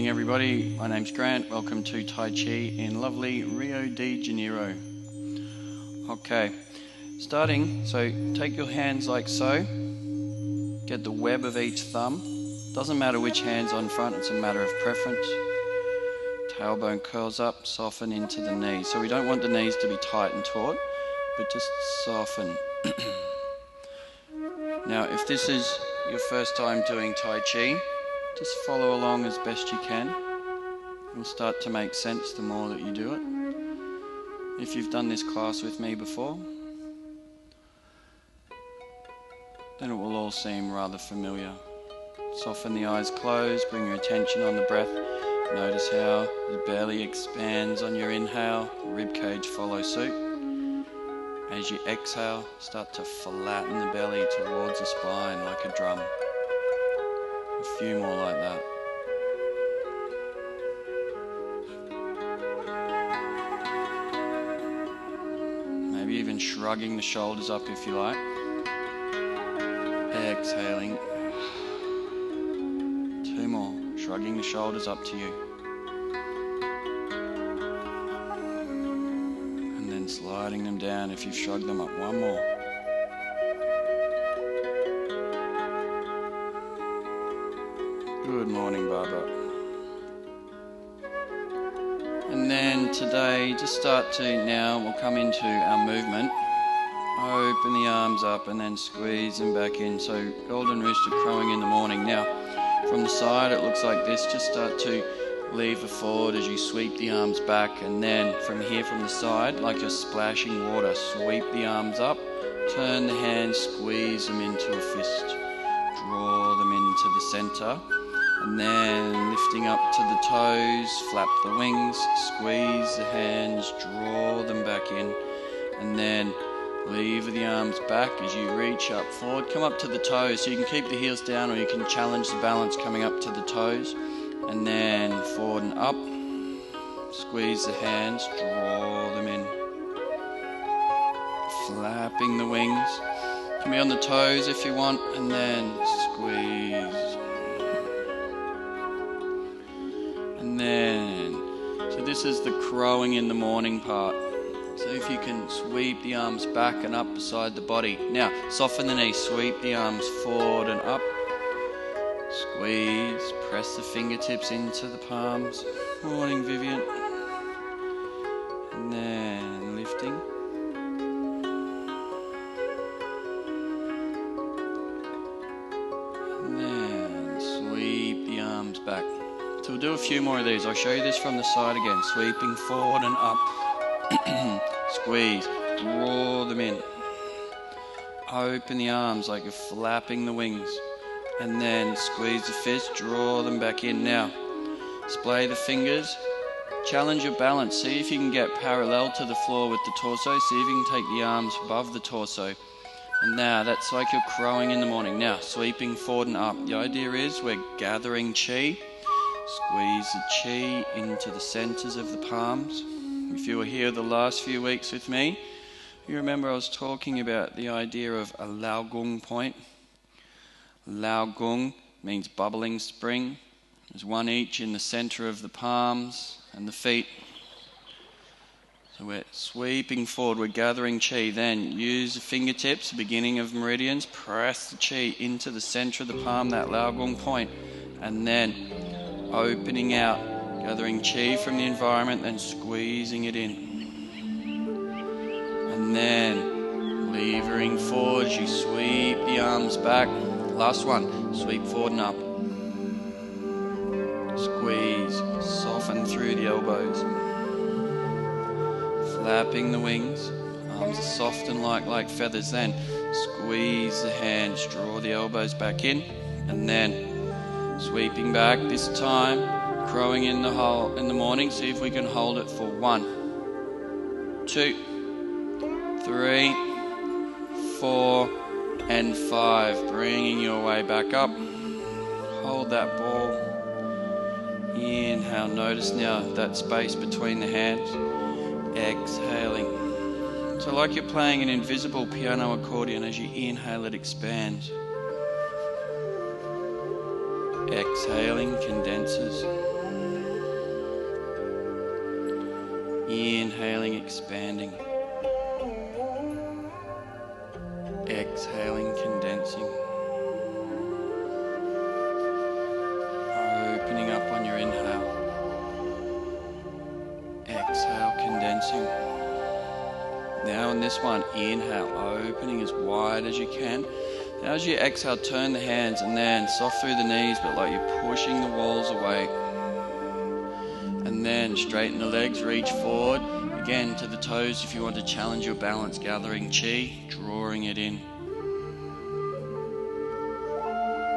Everybody, my name's Grant. Welcome to Tai Chi in lovely Rio de Janeiro. Okay, starting, so take your hands like so. Get the web of each thumb. Doesn't matter which hand's on front, it's a matter of preference. Tailbone curls up, soften into the knee. So we don't want the knees to be tight and taut, but just soften. Now, if this is your first time doing Tai Chi, just follow along as best you can. It will start to make sense the more that you do it. If you've done this class with me before, then it will all seem rather familiar. Soften the eyes closed, bring your attention on the breath. Notice how the belly expands on your inhale, rib cage follow suit. As you exhale, start to flatten the belly towards the spine like a drum. A few more like that. Maybe even shrugging the shoulders up if you like. Exhaling. 2 more. Shrugging the shoulders up to you. And then sliding them down if you've shrugged them up. 1 more. Good morning, Barbara. And then today, just start to now, we'll come into our movement. Open the arms up and then squeeze them back in. So golden rooster crowing in the morning. Now, from the side it looks like this. Just start to lever forward as you sweep the arms back. And then from here, from the side, like you're splashing water, sweep the arms up. Turn the hands, squeeze them into a fist. Draw them into the center. And then lifting up to the toes, flap the wings, squeeze the hands, draw them back in. And then lever the arms back as you reach up forward. Come up to the toes, so you can keep the heels down or you can challenge the balance coming up to the toes. And then forward and up. Squeeze the hands, draw them in. Flapping the wings. You can be on the toes if you want, and then squeeze. And then, so this is the crowing in the morning part. So if you can sweep the arms back and up beside the body. Now, soften the knees, sweep the arms forward and up. Squeeze, press the fingertips into the palms. Morning, Vivian. And then lifting. And then sweep the arms back. So we'll do a few more of these. I'll show you this from the side again. Sweeping forward and up. Squeeze. Draw them in. Open the arms like you're flapping the wings. And then squeeze the fist. Draw them back in. Now, splay the fingers. Challenge your balance. See if you can get parallel to the floor with the torso. See if you can take the arms above the torso. And now, that's like you're crowing in the morning. Now, sweeping forward and up. The idea is we're gathering chi. Squeeze the chi into the centers of the palms. If you were here the last few weeks with me, you remember I was talking about the idea of a Lao Gung point. Lao Gung means bubbling spring. There's one each in the center of the palms and the feet. So we're sweeping forward, we're gathering chi. Then use the fingertips, beginning of meridians, press the chi into the center of the palm, that Lao Gung point. And then opening out, gathering chi from the environment, then squeezing it in. And then levering forward, you sweep the arms back. Last one, sweep forward and up. Squeeze, soften through the elbows. Flapping the wings, arms are soft and light like feathers. Then squeeze the hands, draw the elbows back in, and then sweeping back this time, crowing in the morning. See if we can hold it for 1, 2, 3, 4, and 5. Bringing your way back up. Hold that ball. Inhale. Notice now that space between the hands. Exhaling. So like you're playing an invisible piano accordion, as you inhale it expands. Exhaling, condenses. Inhaling, expanding. Exhaling, condensing. Opening up on your inhale. Exhale, condensing. Now on this one, inhale, opening as wide as you can. Now as you exhale, turn the hands and then soft through the knees, but like you're pushing the walls away. And then straighten the legs, reach forward. Again to the toes if you want to challenge your balance, gathering chi, drawing it in.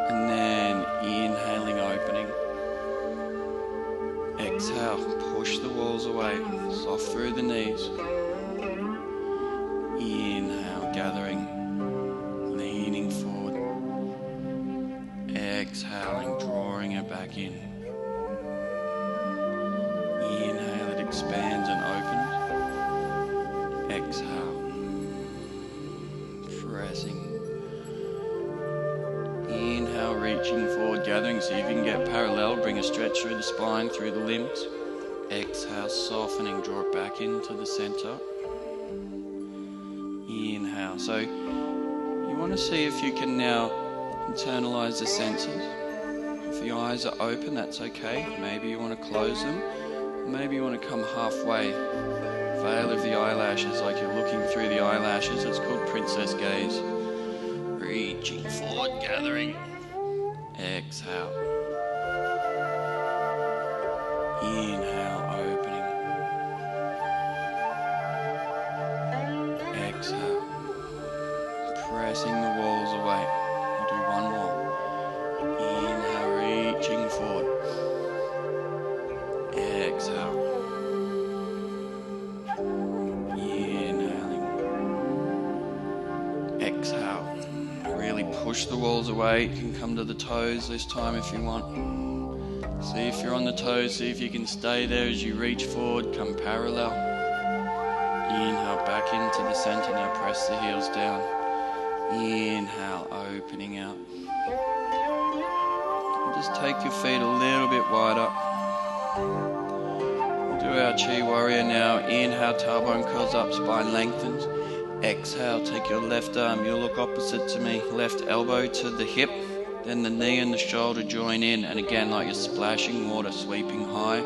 And then inhaling, opening. Exhale, push the walls away, soft through the knees. Inhale, gathering, leaning forward. Exhaling, drawing it back in. Inhale, it expands and opens. Exhale, pressing. Inhale, reaching forward, gathering, so you can get parallel. Bring a stretch through the spine, through the limbs. Exhale, softening, draw it back into the center. Inhale. So you want to see if you can now internalize the senses. If your eyes are open, that's okay. Maybe you want to close them. Maybe you want to come halfway. Veil of the eyelashes, like you're looking through the eyelashes. It's called princess gaze. Reaching forward, gathering. Exhale. Inhale, opening. Exhale. Pressing the walls away. We'll do one more. Inhale, reaching forward. Exhale. Inhaling. Exhale. Really push the walls away. You can come to the toes this time if you want. See if you're on the toes. See if you can stay there as you reach forward. Come parallel. Inhale, back into the center. Now press the heels down. Inhale, opening out. And just take your feet a little bit wider. We'll do our Chi Warrior now. Inhale, tailbone curls up, spine lengthens. Exhale, take your left arm, you'll look opposite to me. Left elbow to the hip, then the knee and the shoulder join in. And again, like you're splashing water, sweeping high.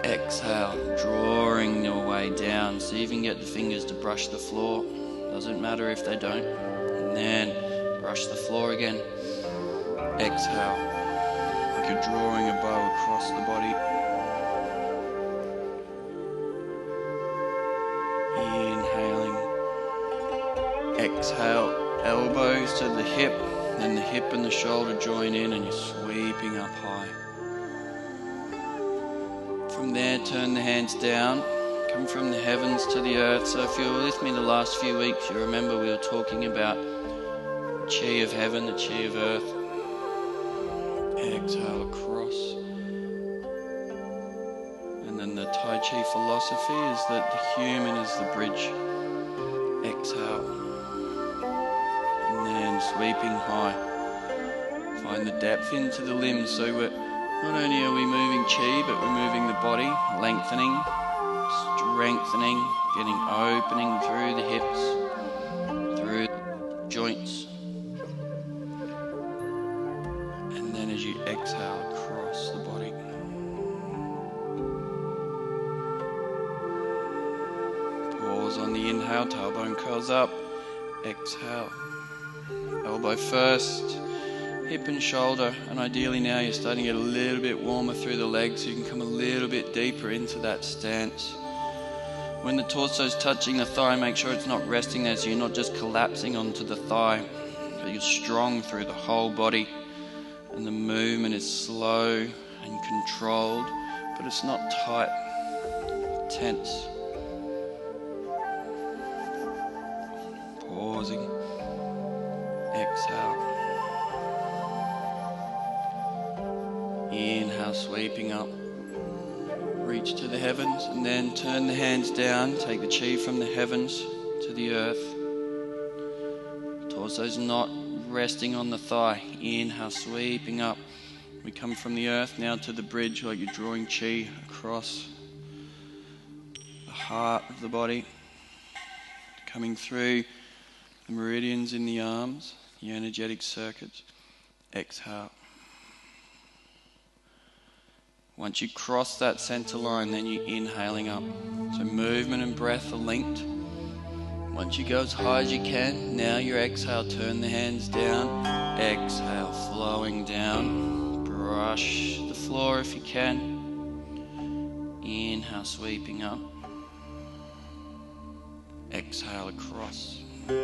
Exhale, drawing your way down. See if you can get the fingers to brush the floor. Doesn't matter if they don't. And then brush the floor again. Exhale, like you're drawing a bow across the body. Inhaling. Exhale, elbows to the hip, then the hip and the shoulder join in and you're sweeping up high. From there, turn the hands down, come from the heavens to the earth. So if you were with me the last few weeks, you remember we were talking about Chi of heaven, the Chi of earth. Exhale across. And then the Tai Chi philosophy is that the human is the bridge. Exhale. And then sweeping high. Find the depth into the limbs. So not only are we moving Chi, but we're moving the body, lengthening, strengthening, getting opening through the hips, through the joints. And then as you exhale across the body. Pause on the inhale, tailbone curls up. Exhale. Elbow first, hip and shoulder, and ideally now you're starting to get a little bit warmer through the legs so you can come a little bit deeper into that stance. When the torso's touching the thigh, make sure it's not resting there so you're not just collapsing onto the thigh, but you're strong through the whole body and the movement is slow and controlled, but it's not tight, tense. Pausing. Exhale. Inhale, sweeping up. Reach to the heavens and then turn the hands down. Take the Chi from the heavens to the earth. Torso's not resting on the thigh. Inhale, sweeping up. We come from the earth now to the bridge like you're drawing Chi across. heart of the body, coming through the meridians in the arms, the energetic circuits. Exhale. Once you cross that center line, then you're inhaling up. So movement and breath are linked. Once you go as high as you can, now your exhale, turn the hands down. Exhale, flowing down. Brush the floor if you can. Inhale, sweeping up. Exhale across. You're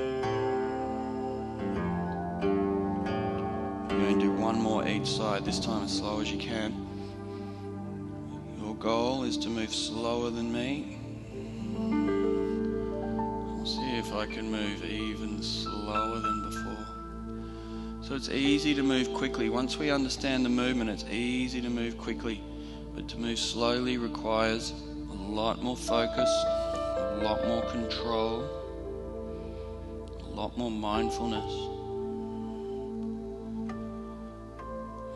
going to do one more each side, this time as slow as you can. Your goal is to move slower than me. I'll see if I can move even slower than before. So it's easy to move quickly. Once we understand the movement, it's easy to move quickly. But to move slowly requires a lot more focus, a lot more control, a lot more mindfulness.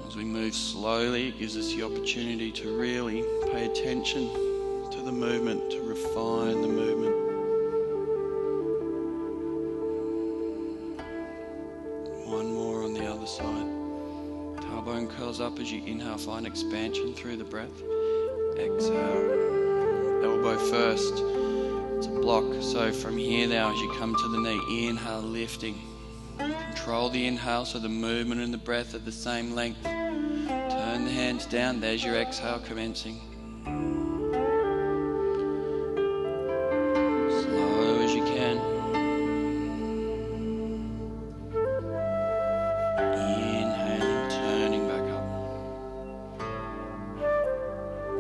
As we move slowly, it gives us the opportunity to really pay attention to the movement, to refine the movement. One more on the other side. Tailbone curls up as you inhale, find expansion through the breath. Exhale. Elbow first. It's a block. So from here now, as you come to the knee, inhale, lifting. Control the inhale so the movement and the breath are the same length. Turn the hands down. There's your exhale commencing. Slow as you can. Inhaling, turning back up.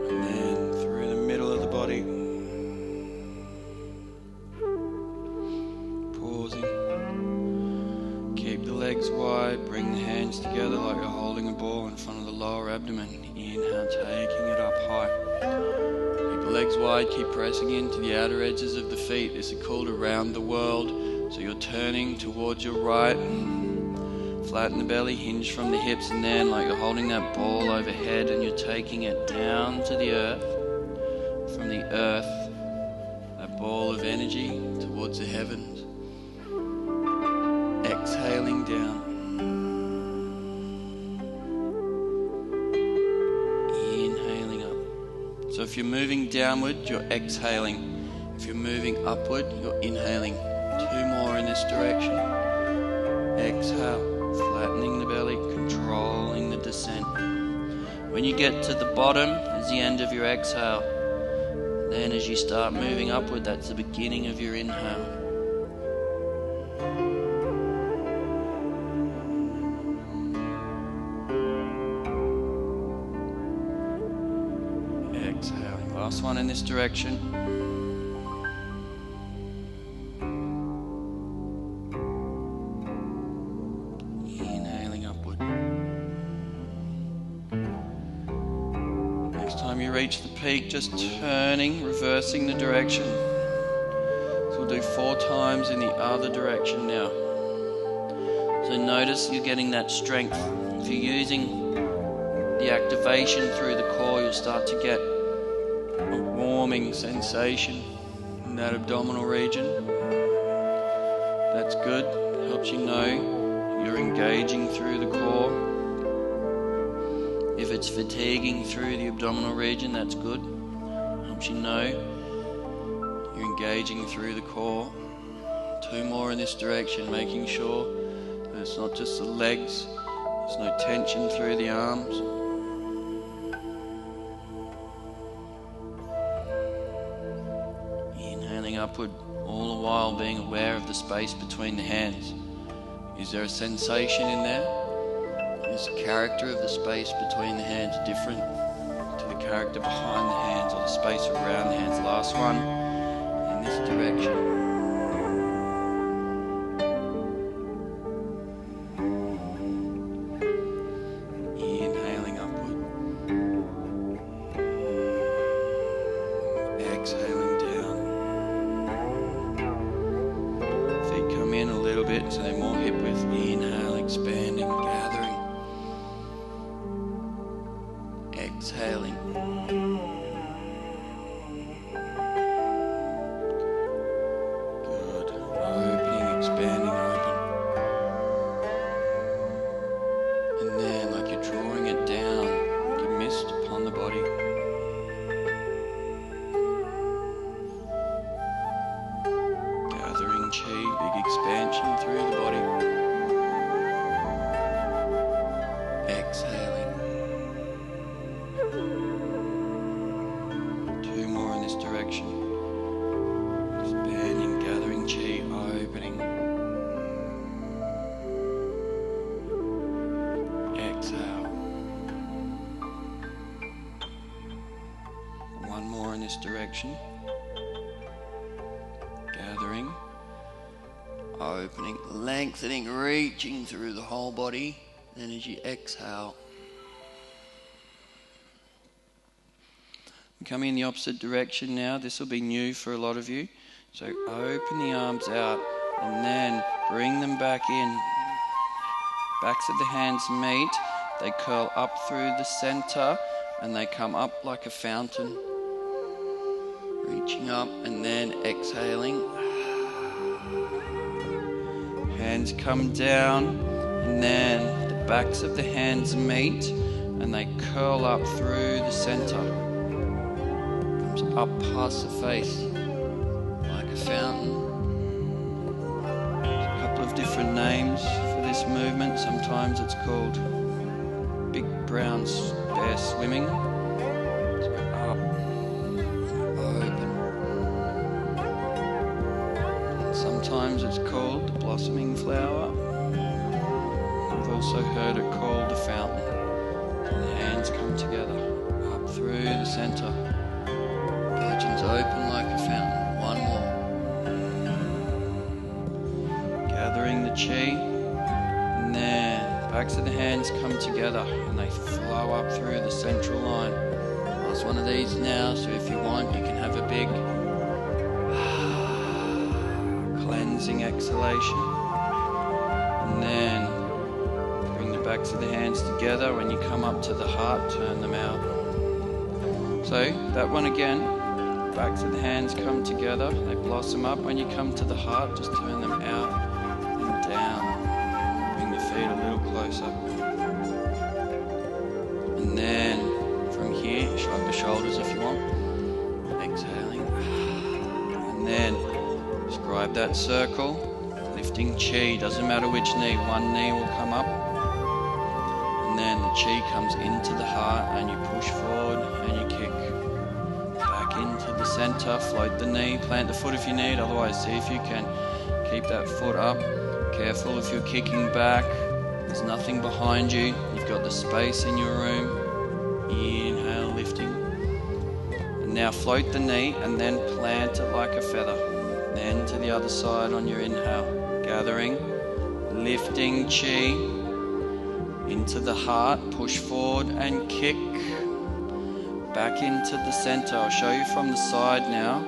And then through the middle of the body. Pausing. Keep the legs wide. Bring the hands together like you're holding a ball in front of the lower abdomen. Inhale, taking it up high. Keep the legs wide, keep pressing into the outer edges of the feet. This is called around the world. So you're turning towards your right. Flatten the belly, hinge from the hips, and then like you're holding that ball overhead and you're taking it down to the earth. From the earth, that ball of energy towards the heavens. Exhaling down. So if you're moving downward, you're exhaling. If you're moving upward, you're inhaling. Two more in this direction. Exhale, flattening the belly, controlling the descent. When you get to the bottom, is the end of your exhale. Then as you start moving upward, that's the beginning of your inhale. Exhaling. Last one in this direction. Inhaling upward. Next time you reach the peak, just turning, reversing the direction. So we'll do 4 times in the other direction now. So notice you're getting that strength. If you're using the activation through the core, you'll start to get a warming sensation in that abdominal region. That's good. Helps you know you're engaging through the core. If it's fatiguing through the abdominal region, that's good. Helps you know you're engaging through the core. 2 more in this direction, making sure that it's not just the legs, there's no tension through the arms. Inhaling upward, all the while being aware of the space between the hands. Is there a sensation in there? Is the character of the space between the hands different to the character behind the hands or the space around the hands? Last one in this direction. Inhaling upward. Exhaling down. Feet come in a little bit so they're more hip width. Inhale, expanding, gathering. Exhaling. this direction. Expanding, gathering chi, opening. Exhale. One more in this direction. Gathering, opening, lengthening, reaching through the whole body. Then as you exhale, coming in the opposite direction now. This will be new for a lot of you. So open the arms out and then bring them back in. Backs of the hands meet. They curl up through the center and they come up like a fountain. Reaching up and then exhaling. Hands come down and then the backs of the hands meet and they curl up through the center. Comes up past the face like a fountain. There's a couple of different names for this movement. Sometimes it's called big brown bear swimming. So up, open. Sometimes it's called the blossoming flower. I've also heard it called a fountain. And the hands come together, up through the center. Gudgeons open like a fountain. One more. Gathering the chi. And then backs of the hands come together and they flow up through the central line. Last one of these now, so if you want, you can have a big cleansing exhalation. And then bring the backs of the hands together. When you come up to the heart, turn them out. So that one again, backs of the hands come together, they blossom up. When you come to the heart, just turn them out and down. Bring the feet a little closer. And then from here, shrug the shoulders if you want. Exhaling. And then describe that circle. Lifting chi, doesn't matter which knee, one knee will come up. And then the chi comes into the heart and you push forward and you kick. Back into the center, float the knee, plant the foot if you need, otherwise see if you can keep that foot up. Careful if you're kicking back, there's nothing behind you, you've got the space in your room. Inhale, lifting. And now float the knee and then plant it like a feather. Then to the other side on your inhale. Gathering, lifting chi into the heart, push forward and kick. Back into the center. I'll show you from the side now.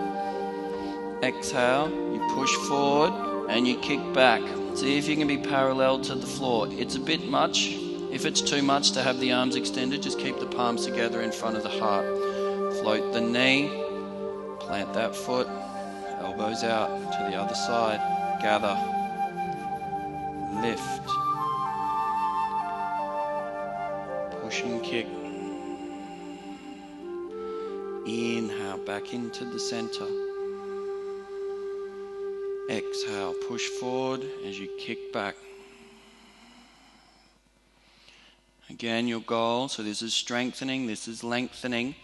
Exhale, you push forward and you kick back. See if you can be parallel to the floor. It's a bit much. If it's too much to have the arms extended, just keep the palms together in front of the heart. Float the knee, plant that foot, elbows out to the other side. Gather, lift, push and kick. Inhale, back into the center. Exhale, push forward as you kick back. Again, your goal, so this is strengthening, this is lengthening.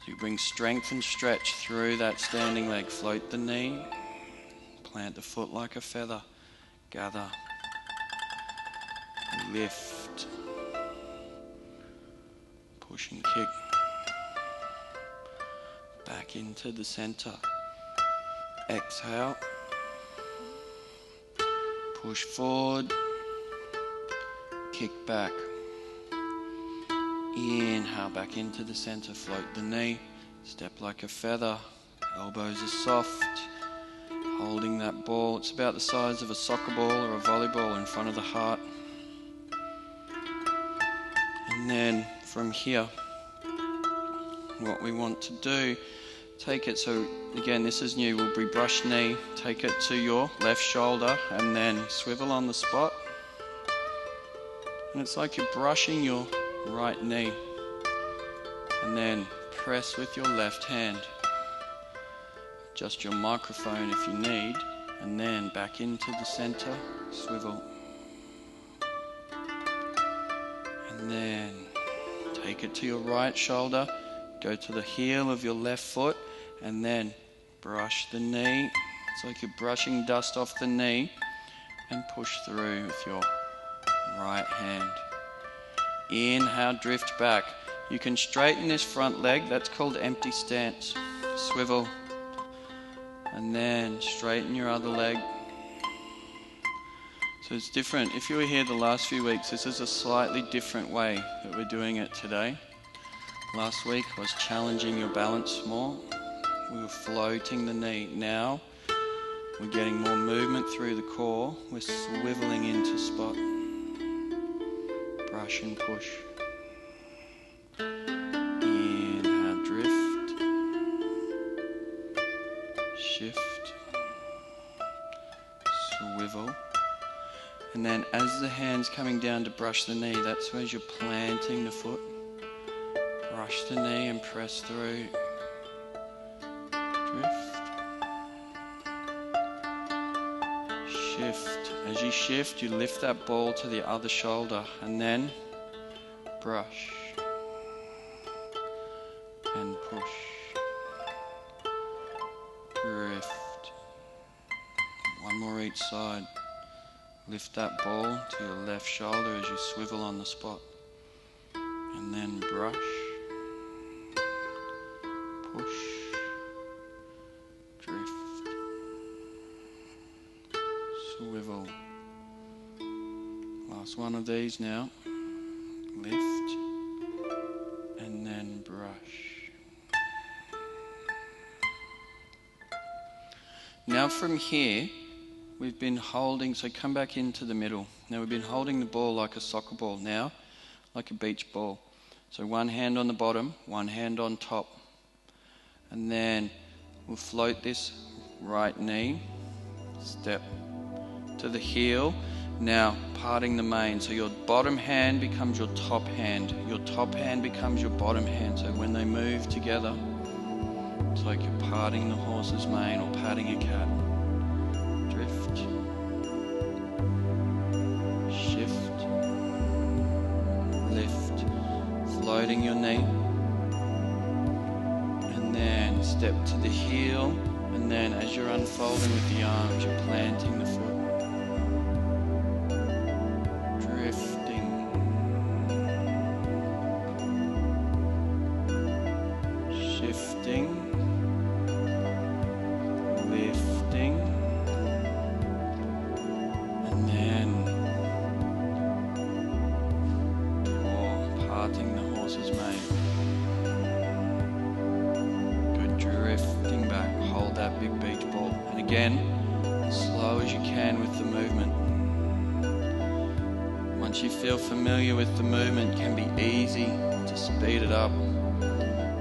So you bring strength and stretch through that standing leg. Float the knee, plant the foot like a feather. Gather, lift, push and kick. Back into the center. Exhale. Push forward. Kick back. Inhale, back into the center. Float the knee. Step like a feather. Elbows are soft. Holding that ball. It's about the size of a soccer ball or a volleyball in front of the heart. And then from here, what we want to do, take it, so again this is new, we'll be brush knee, take it to your left shoulder and then swivel on the spot. And it's like you're brushing your right knee. And then press with your left hand. Adjust your microphone if you need. And then back into the center, swivel. And then take it to your right shoulder. Go to the heel of your left foot And then brush the knee. It's like you're brushing dust off the knee, and push through with your right hand. Inhale, drift back. You can straighten this front leg, that's called empty stance. Swivel. And then straighten your other leg. So it's different. If you were here the last few weeks, this is a slightly different way that we're doing it today. Last week I was challenging your balance more. We were floating the knee. Now we're getting more movement through the core. We're swiveling into spot. Brush and push. Inhale, drift. Shift. Swivel. And then as the hand's coming down to brush the knee, that's where you're planting the foot. Brush the knee and press through. Drift. Shift. As you shift, you lift that ball to the other shoulder and then brush and push. Drift. One more each side. Lift that ball to your left shoulder as you swivel on the spot. And then brush, push, drift, swivel. Last one of these now. Lift, and then brush. Now from here, we've been holding, so come back into the middle. Now we've been holding the ball like a soccer ball, now like a beach ball. So one hand on the bottom, one hand on top. And then we'll float this right knee, step to the heel. Now parting the mane, so your bottom hand becomes your top hand. Your top hand becomes your bottom hand. So when they move together, it's like you're parting the horse's mane or patting a cat. Drift, shift, lift, floating your knee, and then step to the heel, and then as you're unfolding with the arms, you're planting the foot, drifting, shifting, lifting, and then parting the horse's mane. Good, drifting back. Hold that big beach ball. And again, as slow as you can with the movement. Once you feel familiar with the movement, it can be easy to speed it up.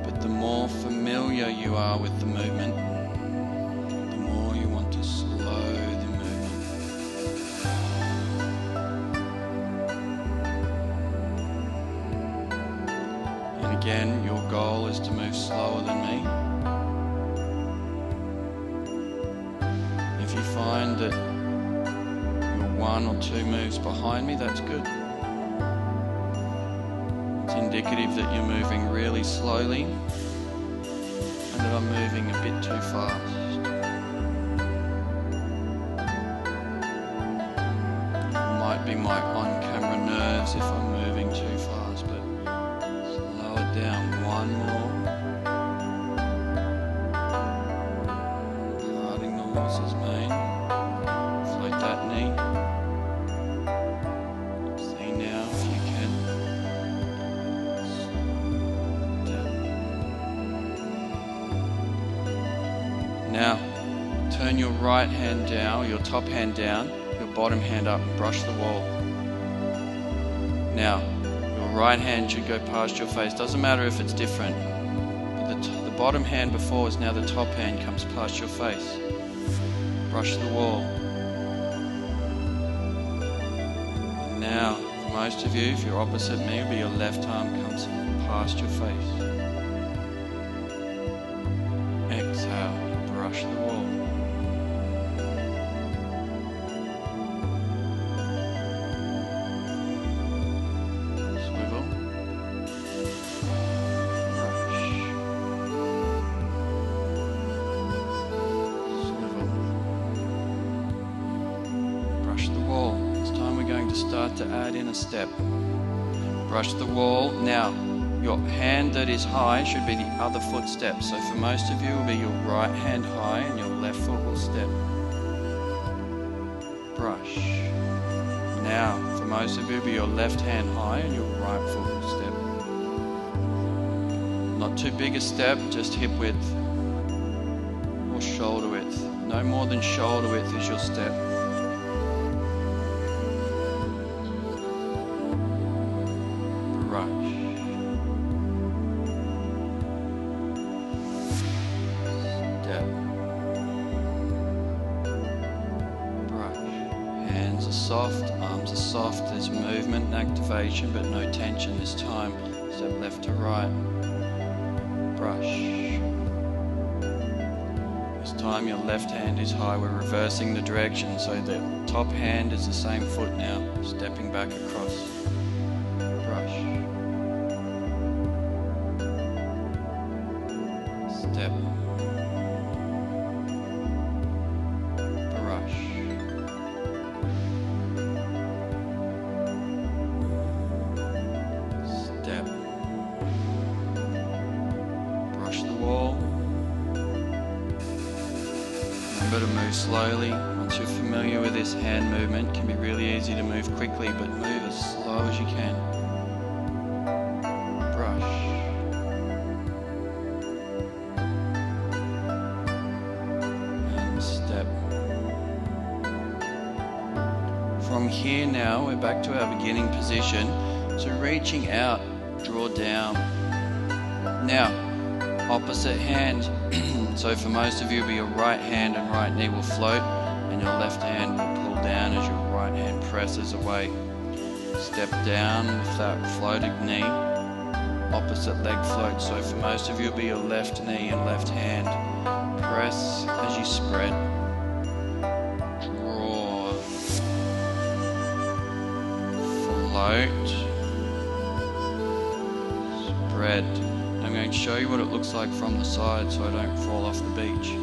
But the more familiar you are with the movement, the more you want to slow the movement. And again, your goal is to move slower than me. If you find that you're one or two moves behind me, that's good. It's indicative that you're moving really slowly and that I'm moving a bit too fast. It might be my on-camera nerves if I'm moving too fast, but slow it down. One more. Parting the horse's mane. Float that knee. See now if you can. Now, turn your right hand down, your top hand down, your bottom hand up and brush the wall. Now, your right hand should go past your face. Doesn't matter if it's different. But the bottom hand before is now the top hand comes past your face. Brush the wall. And now, for most of you, if you're opposite me, it'll be your left arm comes past your face. Exhale. Brush the wall. Swivel. Brush. start to add in a step. Brush the wall. Now, your hand that is high should be the other foot step. So for most of you, it will be your right hand high and your left foot will step. Brush. Now, for most of you, it will be your left hand high and your right foot will step. Not too big a step, just hip width or shoulder width. No more than shoulder width is your step. Brush. Step. Brush. Hands are soft, arms are soft. There's movement and activation, but no tension this time. Step left to right. Brush. This time your left hand is high. We're reversing the direction, so the top hand is the same foot now, stepping back across. Brush. Step. Brush. Step. Brush the wall. Remember to move slowly. Once you're familiar with this hand movement, it can be really easy to move quickly, but move as slow as you can. Brush. And step. From here now, we're back to our beginning position. So reaching out, draw down. Now, opposite hand. So for most of you, your right hand and right knee will float, and your left hand will pull down as your right hand presses away. Step down with that floated knee. Opposite leg floats. So for most of you, it'll be your left knee and left hand. Press as you spread. Draw. Float. Spread. I'm going to show you what it looks like from the side so I don't fall off the beach.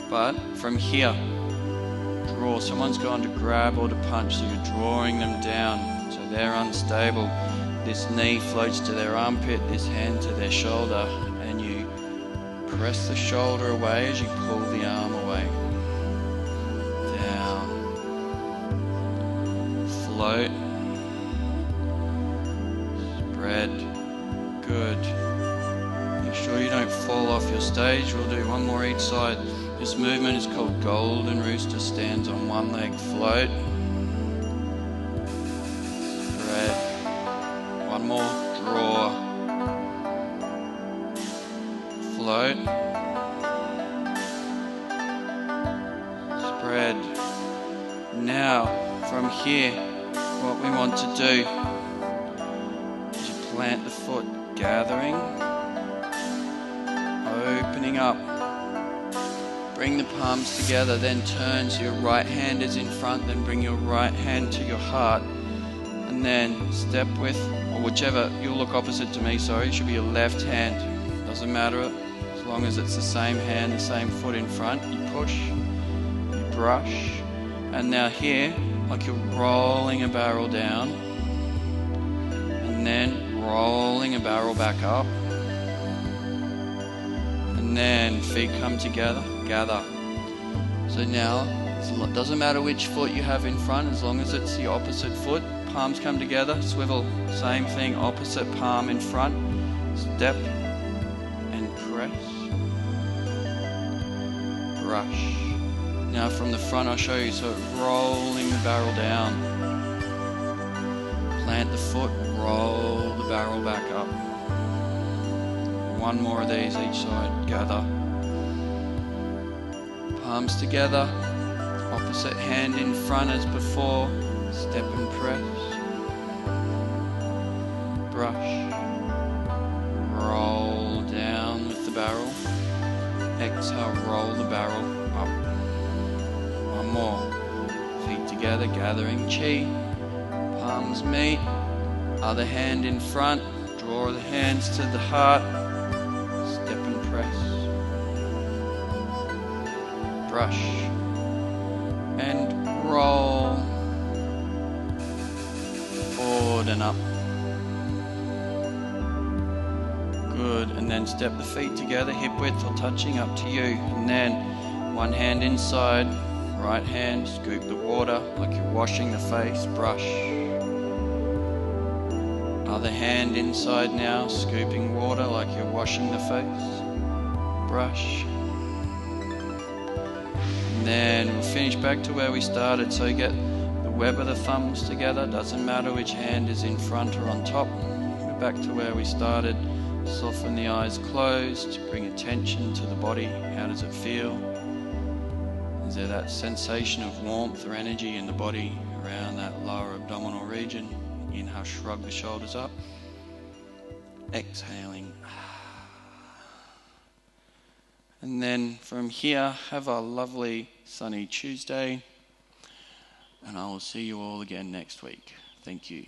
But from here, draw. Someone's going to grab or to punch, so you're drawing them down. So they're unstable. This knee floats to their armpit, this hand to their shoulder, and you press the shoulder away as you pull the arm away. Down. Float. Spread. Good. Make sure you don't fall off your stage. We'll do one more each side. This movement is called Golden Rooster. Stands on one leg. Float. Spread. One more. Draw. Float. Spread. Now, from here, what we want to do is you plant the foot, gathering, opening up, bring the palms together, then turn so your right hand is in front, then bring your right hand to your heart, and then step with, or whichever, you'll look opposite to me, sorry, it should be your left hand, doesn't matter, as long as it's the same hand, the same foot in front, you push, you brush, and now here, like you're rolling a barrel down, and then rolling a barrel back up, and then feet come together, gather. So now, it doesn't matter which foot you have in front, as long as it's the opposite foot, palms come together, swivel, same thing, opposite palm in front, step, and press, brush. Now from the front I'll show you, so rolling the barrel down, plant the foot, roll the barrel back up. One more of these each side, gather. Palms together, opposite hand in front as before, step and press. Brush. Roll down with the barrel. Exhale, roll the barrel up. One more. Feet together, gathering chi. Palms meet. Other hand in front. Draw the hands to the heart. Step and press. Brush. And roll. forward and up. Good, and then step the feet together, hip width or touching, up to you. And then one hand inside, right hand, scoop the water like you're washing the face, brush. Other hand inside now, scooping water like you're washing the face, brush. And then we'll finish back to where we started. So you get the web of the thumbs together, doesn't matter which hand is in front or on top. We're back to where we started. Soften the eyes closed, bring attention to the body. How does it feel? Is there that sensation of warmth or energy in the body around that lower abdominal region? Inhale, shrug the shoulders up. Exhaling. And then from here, have a lovely sunny Tuesday. And I will see you all again next week. Thank you.